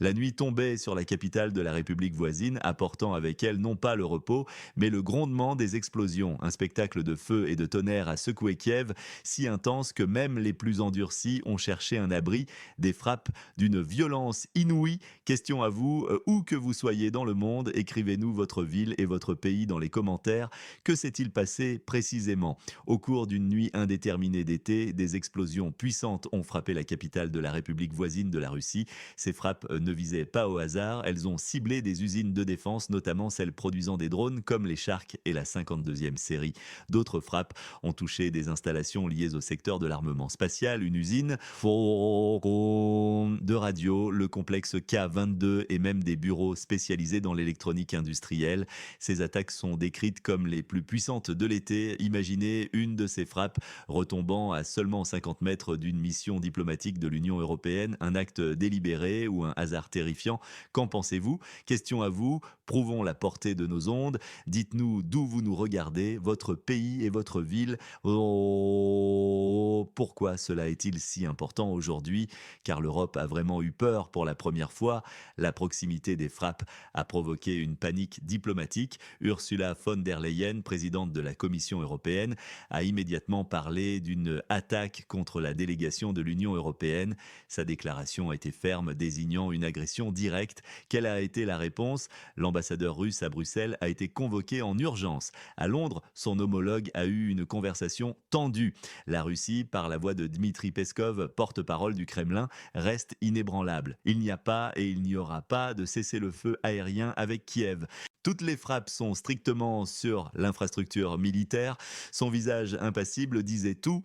La nuit tombait sur la capitale de la République voisine, apportant avec elle non pas le repos, mais le grondement des explosions. Un spectacle de feu et de tonnerre a secoué Kiev, si intense que même les plus endurcis ont cherché un abri. Des frappes d'une violence inouïe. Question à vous, où que vous soyez dans le monde, écrivez-nous votre ville et votre pays dans les commentaires. Que s'est-il passé précisément? Au cours d'une nuit indéterminée d'été, des explosions puissantes ont frappé la capitale de la République voisine de la Russie. Ces frappes ne visaient pas au hasard, elles ont ciblé des usines de défense, notamment celles produisant des drones comme les Shark et la 52e série. D'autres frappes ont touché des installations liées au secteur de l'armement spatial, une usine de radio, le complexe K22 et même des bureaux spécialisés dans l'électronique industrielle. Ces attaques sont décrites comme les plus puissantes de l'été. Imaginez une de ces frappes retombant à seulement 50 mètres d'une mission diplomatique de l'Union européenne, un acte délibéré ou un hasard terrifiant. Qu'en pensez-vous? Question à vous, prouvons la portée de nos ondes. Dites-nous d'où vous nous regardez, votre pays et votre ville. Oh, pourquoi cela est-il si important aujourd'hui? Car l'Europe a vraiment eu peur pour la première fois. La proximité des frappes a provoqué une panique diplomatique. Ursula von der Leyen, présidente de la Commission européenne, a immédiatement parlé d'une attaque contre la délégation de l'Union européenne. Sa déclaration a été ferme, désignant une agression directe. Quelle a été la réponse? L'ambassadeur russe à Bruxelles a été convoqué en urgence. À Londres, son homologue a eu une conversation tendue. La Russie, par la voix de Dmitri Peskov, porte-parole du Kremlin, reste inébranlable. Il n'y a pas et il n'y aura pas de cessez-le-feu aérien avec Kiev. Toutes les frappes sont strictement sur l'infrastructure militaire. Son visage impassible disait tout.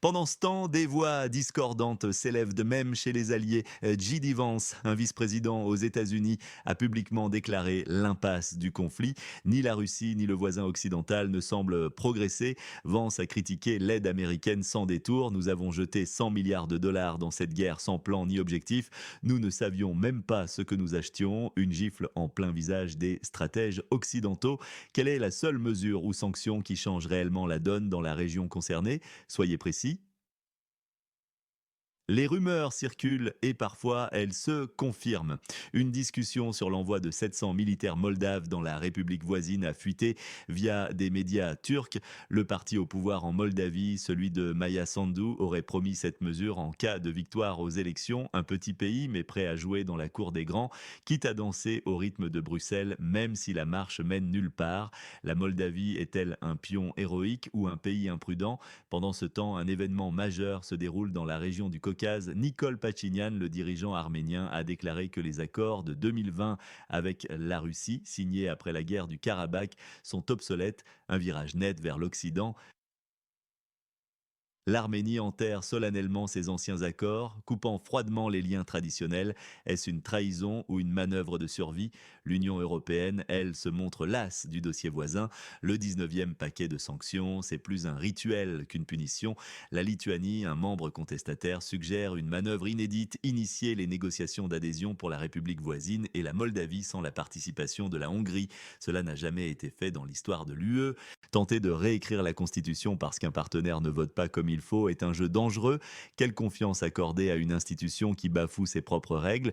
Pendant ce temps, des voix discordantes s'élèvent de même chez les alliés. J.D. Vance, un vice-président aux États-Unis, a publiquement déclaré l'impasse du conflit. Ni la Russie ni le voisin occidental ne semblent progresser. Vance a critiqué l'aide américaine sans détour. Nous avons jeté 100 milliards de dollars dans cette guerre sans plan ni objectif. Nous ne savions même pas ce que nous achetions. Une gifle en plein visage des stratèges occidentaux. Quelle est la seule mesure ou sanction qui change réellement la donne dans la région concernée? Soyez précis. Les rumeurs circulent et parfois elles se confirment. Une discussion sur l'envoi de 700 militaires moldaves dans la République voisine a fuité via des médias turcs. Le parti au pouvoir en Moldavie, celui de Maya Sandu, aurait promis cette mesure en cas de victoire aux élections. Un petit pays mais prêt à jouer dans la cour des grands, quitte à danser au rythme de Bruxelles, même si la marche mène nulle part. La Moldavie est-elle un pion héroïque ou un pays imprudent? Pendant ce temps, un événement majeur se déroule dans la région du Caucase. Nikol Pachinian, le dirigeant arménien, a déclaré que les accords de 2020 avec la Russie, signés après la guerre du Karabakh, sont obsolètes. Un virage net vers l'Occident. L'Arménie enterre solennellement ses anciens accords, coupant froidement les liens traditionnels. Est-ce une trahison ou une manœuvre de survie? L'Union européenne, elle, se montre lasse du dossier voisin. Le 19e paquet de sanctions, c'est plus un rituel qu'une punition. La Lituanie, un membre contestataire, suggère une manœuvre inédite, initier les négociations d'adhésion pour la République voisine et la Moldavie sans la participation de la Hongrie. Cela n'a jamais été fait dans l'histoire de l'UE. Tenter de réécrire la Constitution parce qu'un partenaire ne vote pas comme il faut est un jeu dangereux. Quelle confiance accorder à une institution qui bafoue ses propres règles?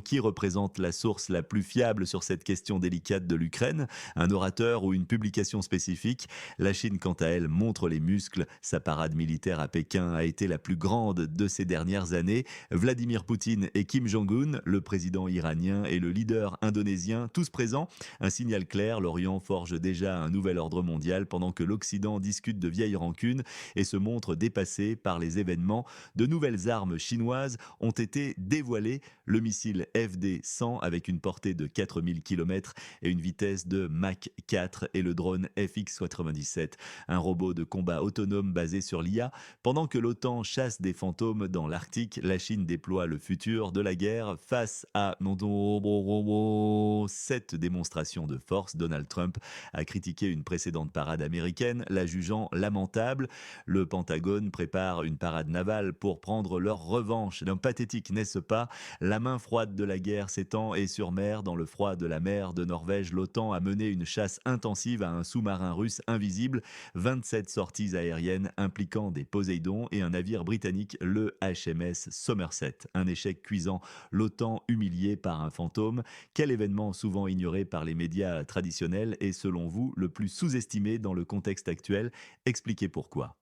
Qui représente la source la plus fiable sur cette question délicate de l'Ukraine? Un orateur ou une publication spécifique? La Chine, quant à elle, montre les muscles. Sa parade militaire à Pékin a été la plus grande de ces dernières années. Vladimir Poutine et Kim Jong-un, le président iranien et le leader indonésien, tous présents. Un signal clair, l'Orient forge déjà un nouvel ordre mondial pendant que l'Occident discute de vieilles rancunes et se montre dépassé par les événements. De nouvelles armes chinoises ont été dévoilées. Le missile FD-100 avec une portée de 4000 km et une vitesse de Mach 4 et le drone FX-97, un robot de combat autonome basé sur l'IA. Pendant que l'OTAN chasse des fantômes dans l'Arctique, la Chine déploie le futur de la guerre face à cette démonstration de force. Donald Trump a critiqué une précédente parade américaine, la jugeant lamentable. Le Pentagone prépare une parade navale pour prendre leur revanche. Non, pathétique, n'est-ce pas? La main froide de la guerre s'étend et sur mer, dans le froid de la mer de Norvège, l'OTAN a mené une chasse intensive à un sous-marin russe invisible. 27 sorties aériennes impliquant des Poséidons et un navire britannique, le HMS Somerset. Un échec cuisant, l'OTAN humiliée par un fantôme. Quel événement souvent ignoré par les médias traditionnels est selon vous le plus sous-estimé dans le contexte actuel? Expliquez pourquoi.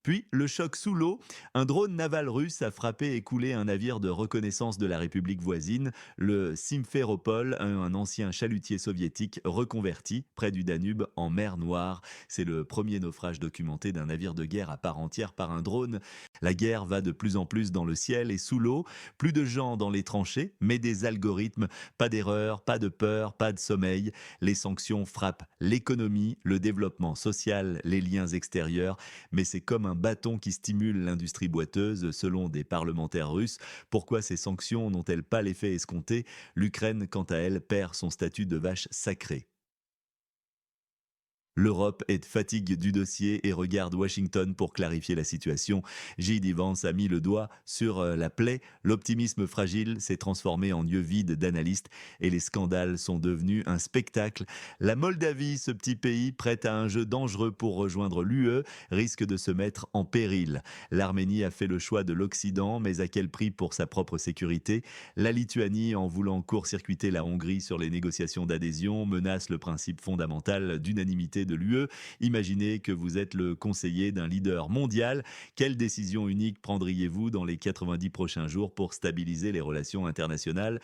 Puis, le choc sous l'eau, un drone naval russe a frappé et coulé un navire de reconnaissance de la République voisine, le Simferopol, un ancien chalutier soviétique reconverti près du Danube en mer Noire. C'est le premier naufrage documenté d'un navire de guerre à part entière par un drone. La guerre va de plus en plus dans le ciel et sous l'eau, plus de gens dans les tranchées, mais des algorithmes, pas d'erreur, pas de peur, pas de sommeil. Les sanctions frappent l'économie, le développement social, les liens extérieurs, mais c'est comme un bâton qui stimule l'industrie boiteuse, selon des parlementaires russes. Pourquoi ces sanctions n'ont-elles pas l'effet escompté? L'Ukraine, quant à elle, perd son statut de vache sacrée. L'Europe est fatigue du dossier et regarde Washington pour clarifier la situation. J.D. Vance a mis le doigt sur la plaie. L'optimisme fragile s'est transformé en lieu vide d'analystes et les scandales sont devenus un spectacle. La Moldavie, ce petit pays prêt à un jeu dangereux pour rejoindre l'UE, risque de se mettre en péril. L'Arménie a fait le choix de l'Occident, mais à quel prix pour sa propre sécurité? La Lituanie, en voulant court-circuiter la Hongrie sur les négociations d'adhésion, menace le principe fondamental d'unanimité de l'UE. Imaginez que vous êtes le conseiller d'un leader mondial. Quelle décision unique prendriez-vous dans les 90 prochains jours pour stabiliser les relations internationales?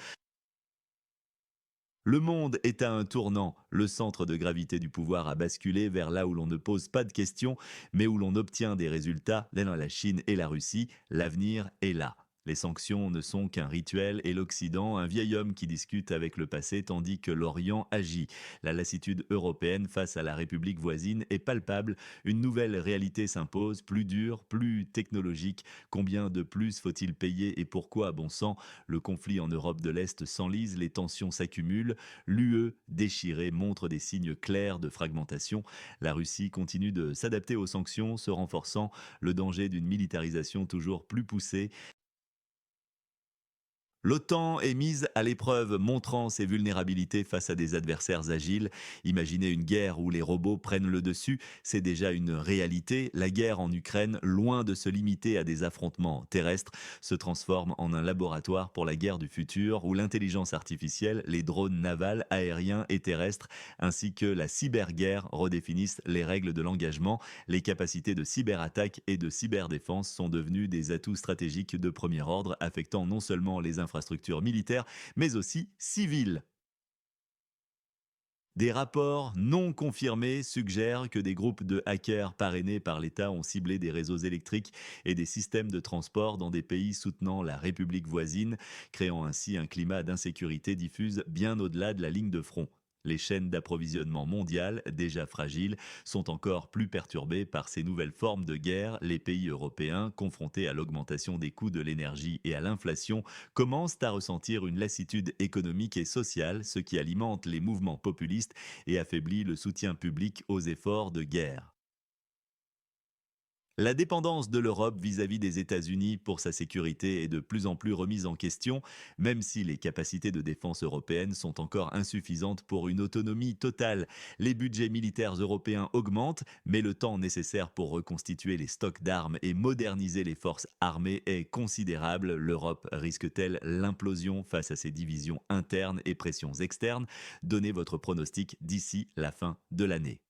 Le monde est à un tournant. Le centre de gravité du pouvoir a basculé vers là où l'on ne pose pas de questions, mais où l'on obtient des résultats. Là, dans la Chine et la Russie, l'avenir est là. Les sanctions ne sont qu'un rituel et l'Occident, un vieil homme qui discute avec le passé tandis que l'Orient agit. La lassitude européenne face à la République voisine est palpable. Une nouvelle réalité s'impose, plus dure, plus technologique. Combien de plus faut-il payer et pourquoi, bon sang? Le conflit en Europe de l'Est s'enlise, les tensions s'accumulent. L'UE, déchirée, montre des signes clairs de fragmentation. La Russie continue de s'adapter aux sanctions, se renforçant. Le danger d'une militarisation toujours plus poussée. L'OTAN est mise à l'épreuve, montrant ses vulnérabilités face à des adversaires agiles. Imaginez une guerre où les robots prennent le dessus, c'est déjà une réalité. La guerre en Ukraine, loin de se limiter à des affrontements terrestres, se transforme en un laboratoire pour la guerre du futur, où l'intelligence artificielle, les drones navals, aériens et terrestres, ainsi que la cyberguerre redéfinissent les règles de l'engagement. Les capacités de cyberattaque et de cyberdéfense sont devenues des atouts stratégiques de premier ordre, affectant non seulement les infrastructures militaires, mais aussi civiles. Des rapports non confirmés suggèrent que des groupes de hackers parrainés par l'État ont ciblé des réseaux électriques et des systèmes de transport dans des pays soutenant la République voisine, créant ainsi un climat d'insécurité diffuse bien au-delà de la ligne de front. Les chaînes d'approvisionnement mondiales, déjà fragiles, sont encore plus perturbées par ces nouvelles formes de guerre. Les pays européens, confrontés à l'augmentation des coûts de l'énergie et à l'inflation, commencent à ressentir une lassitude économique et sociale, ce qui alimente les mouvements populistes et affaiblit le soutien public aux efforts de guerre. La dépendance de l'Europe vis-à-vis des États-Unis pour sa sécurité est de plus en plus remise en question, même si les capacités de défense européennes sont encore insuffisantes pour une autonomie totale. Les budgets militaires européens augmentent, mais le temps nécessaire pour reconstituer les stocks d'armes et moderniser les forces armées est considérable. L'Europe risque-t-elle l'implosion face à ces divisions internes et pressions externes? Donnez votre pronostic d'ici la fin de l'année.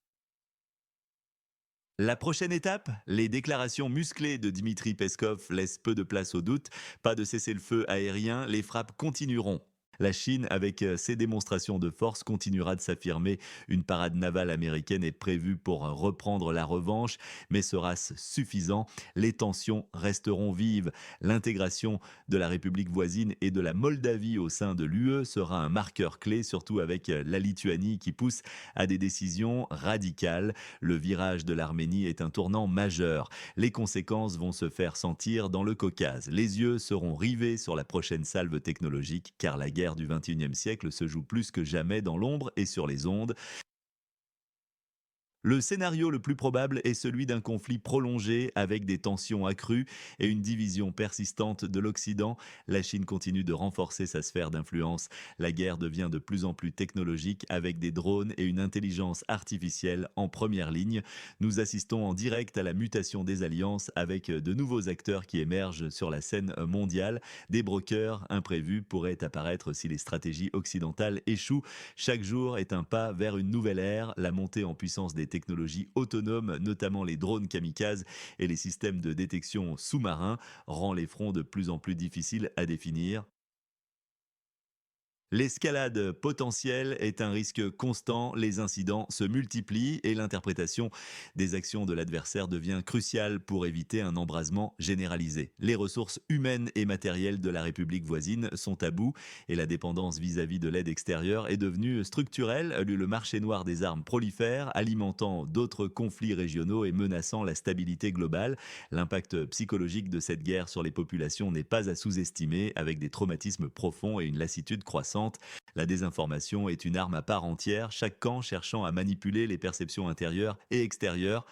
La prochaine étape, les déclarations musclées de Dmitri Peskov laissent peu de place au doute. Pas de cessez-le-feu aérien, les frappes continueront. La Chine, avec ses démonstrations de force, continuera de s'affirmer. Une parade navale américaine est prévue pour reprendre la revanche, mais sera-ce suffisant? Les tensions resteront vives. L'intégration de la République voisine et de la Moldavie au sein de l'UE sera un marqueur clé, surtout avec la Lituanie qui pousse à des décisions radicales. Le virage de l'Arménie est un tournant majeur. Les conséquences vont se faire sentir dans le Caucase. Les yeux seront rivés sur la prochaine salve technologique, car la guerre du XXIe siècle se joue plus que jamais dans l'ombre et sur les ondes. Le scénario le plus probable est celui d'un conflit prolongé avec des tensions accrues et une division persistante de l'Occident. La Chine continue de renforcer sa sphère d'influence. La guerre devient de plus en plus technologique avec des drones et une intelligence artificielle en première ligne. Nous assistons en direct à la mutation des alliances avec de nouveaux acteurs qui émergent sur la scène mondiale. Des brokers imprévus pourraient apparaître si les stratégies occidentales échouent. Chaque jour est un pas vers une nouvelle ère. La montée en puissance des technologies autonomes, notamment les drones kamikazes et les systèmes de détection sous-marins, rend les fronts de plus en plus difficiles à définir. L'escalade potentielle est un risque constant, les incidents se multiplient et l'interprétation des actions de l'adversaire devient cruciale pour éviter un embrasement généralisé. Les ressources humaines et matérielles de la République voisine sont à bout et la dépendance vis-à-vis de l'aide extérieure est devenue structurelle. Le marché noir des armes prolifère, alimentant d'autres conflits régionaux et menaçant la stabilité globale. L'impact psychologique de cette guerre sur les populations n'est pas à sous-estimer, avec des traumatismes profonds et une lassitude croissante. La désinformation est une arme à part entière, chaque camp cherchant à manipuler les perceptions intérieures et extérieures.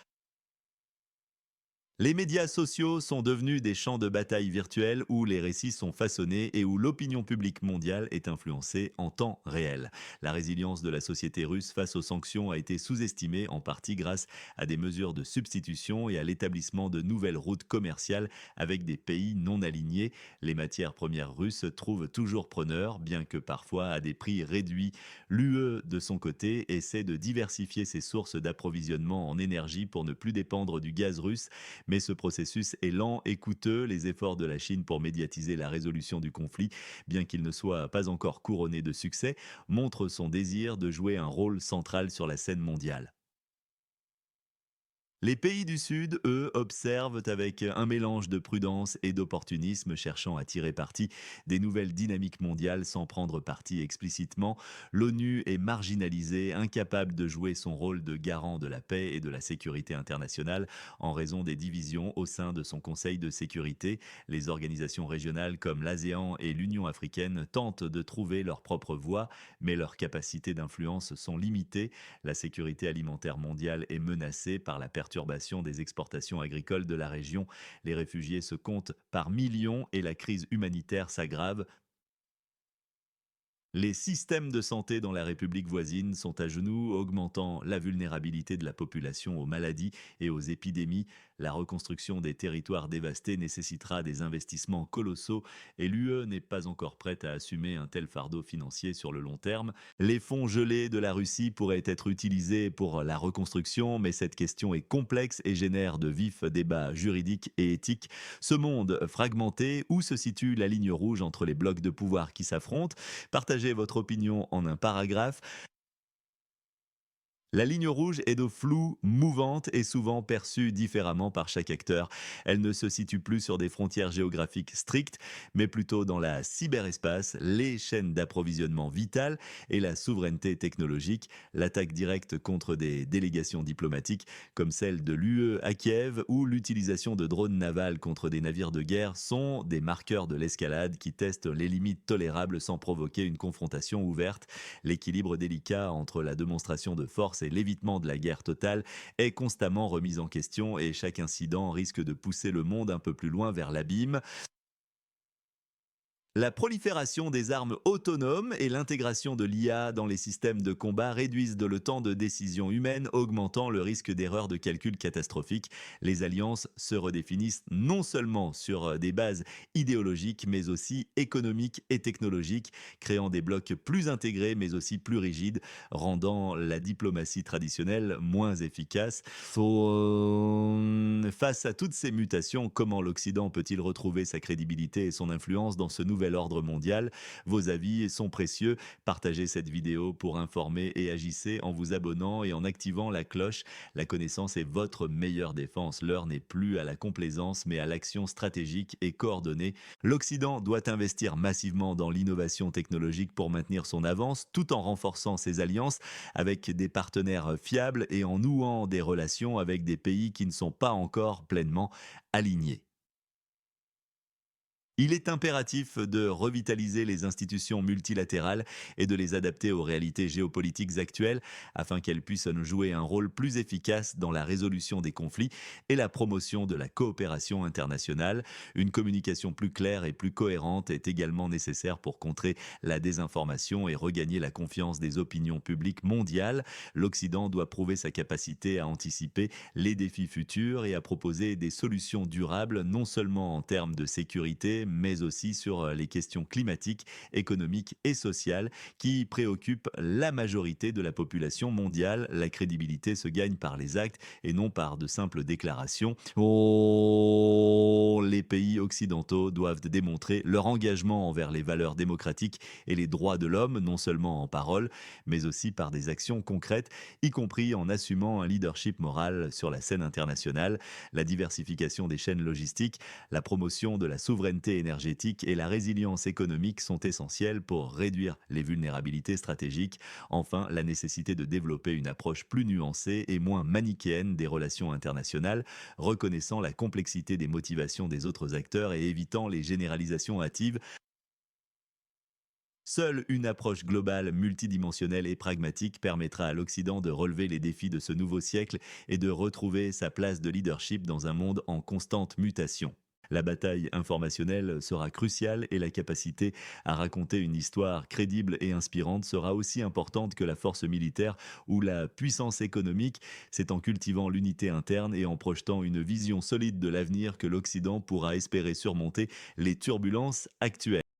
Les médias sociaux sont devenus des champs de bataille virtuels où les récits sont façonnés et où l'opinion publique mondiale est influencée en temps réel. La résilience de la société russe face aux sanctions a été sous-estimée en partie grâce à des mesures de substitution et à l'établissement de nouvelles routes commerciales avec des pays non alignés. Les matières premières russes trouvent toujours preneurs, bien que parfois à des prix réduits. L'UE, de son côté, essaie de diversifier ses sources d'approvisionnement en énergie pour ne plus dépendre du gaz russe, mais ce processus est lent et coûteux. Les efforts de la Chine pour médiatiser la résolution du conflit, bien qu'il ne soit pas encore couronné de succès, montrent son désir de jouer un rôle central sur la scène mondiale. Les pays du Sud, eux, observent avec un mélange de prudence et d'opportunisme, cherchant à tirer parti des nouvelles dynamiques mondiales sans prendre parti explicitement. L'ONU est marginalisée, incapable de jouer son rôle de garant de la paix et de la sécurité internationale en raison des divisions au sein de son Conseil de sécurité. Les organisations régionales comme l'ASEAN et l'Union africaine tentent de trouver leur propre voie, mais leurs capacités d'influence sont limitées. La sécurité alimentaire mondiale est menacée par la perturbation des exportations agricoles de la région. Les réfugiés se comptent par millions et la crise humanitaire s'aggrave. Les systèmes de santé dans la République voisine sont à genoux, augmentant la vulnérabilité de la population aux maladies et aux épidémies. La reconstruction des territoires dévastés nécessitera des investissements colossaux et l'UE n'est pas encore prête à assumer un tel fardeau financier sur le long terme. Les fonds gelés de la Russie pourraient être utilisés pour la reconstruction, mais cette question est complexe et génère de vifs débats juridiques et éthiques. Ce monde fragmenté, où se situe la ligne rouge entre les blocs de pouvoir qui s'affrontent? Partagez votre opinion en un paragraphe. La ligne rouge est de floue, mouvante et souvent perçue différemment par chaque acteur. Elle ne se situe plus sur des frontières géographiques strictes, mais plutôt dans la cyberespace, les chaînes d'approvisionnement vitales et la souveraineté technologique. L'attaque directe contre des délégations diplomatiques comme celle de l'UE à Kiev ou l'utilisation de drones navals contre des navires de guerre sont des marqueurs de l'escalade qui testent les limites tolérables sans provoquer une confrontation ouverte. L'équilibre délicat entre la démonstration de force et l'évitement de la guerre totale est constamment remis en question et chaque incident risque de pousser le monde un peu plus loin vers l'abîme. La prolifération des armes autonomes et l'intégration de l'IA dans les systèmes de combat réduisent le temps de décision humaine, augmentant le risque d'erreurs de calcul catastrophiques. Les alliances se redéfinissent non seulement sur des bases idéologiques, mais aussi économiques et technologiques, créant des blocs plus intégrés, mais aussi plus rigides, rendant la diplomatie traditionnelle moins efficace. Face à toutes ces mutations, comment l'Occident peut-il retrouver sa crédibilité et son influence dans ce nouvel ordre mondial? Vos avis sont précieux. Partagez cette vidéo pour informer et agissez en vous abonnant et en activant la cloche. La connaissance est votre meilleure défense. L'heure n'est plus à la complaisance, mais à l'action stratégique et coordonnée. L'Occident doit investir massivement dans l'innovation technologique pour maintenir son avance, tout en renforçant ses alliances avec des partenaires fiables et en nouant des relations avec des pays qui ne sont pas encore pleinement alignés. Il est impératif de revitaliser les institutions multilatérales et de les adapter aux réalités géopolitiques actuelles afin qu'elles puissent jouer un rôle plus efficace dans la résolution des conflits et la promotion de la coopération internationale. Une communication plus claire et plus cohérente est également nécessaire pour contrer la désinformation et regagner la confiance des opinions publiques mondiales. L'Occident doit prouver sa capacité à anticiper les défis futurs et à proposer des solutions durables, non seulement en termes de sécurité, mais aussi sur les questions climatiques, économiques et sociales qui préoccupent la majorité de la population mondiale. La crédibilité se gagne par les actes et non par de simples déclarations. Oh, les pays occidentaux doivent démontrer leur engagement envers les valeurs démocratiques et les droits de l'homme, non seulement en parole, mais aussi par des actions concrètes, y compris en assumant un leadership moral sur la scène internationale. La diversification des chaînes logistiques, la promotion de la souveraineté énergétique et la résilience économique sont essentielles pour réduire les vulnérabilités stratégiques. Enfin, la nécessité de développer une approche plus nuancée et moins manichéenne des relations internationales, reconnaissant la complexité des motivations des autres acteurs et évitant les généralisations hâtives. Seule une approche globale, multidimensionnelle et pragmatique permettra à l'Occident de relever les défis de ce nouveau siècle et de retrouver sa place de leadership dans un monde en constante mutation. La bataille informationnelle sera cruciale et la capacité à raconter une histoire crédible et inspirante sera aussi importante que la force militaire ou la puissance économique. C'est en cultivant l'unité interne et en projetant une vision solide de l'avenir que l'Occident pourra espérer surmonter les turbulences actuelles.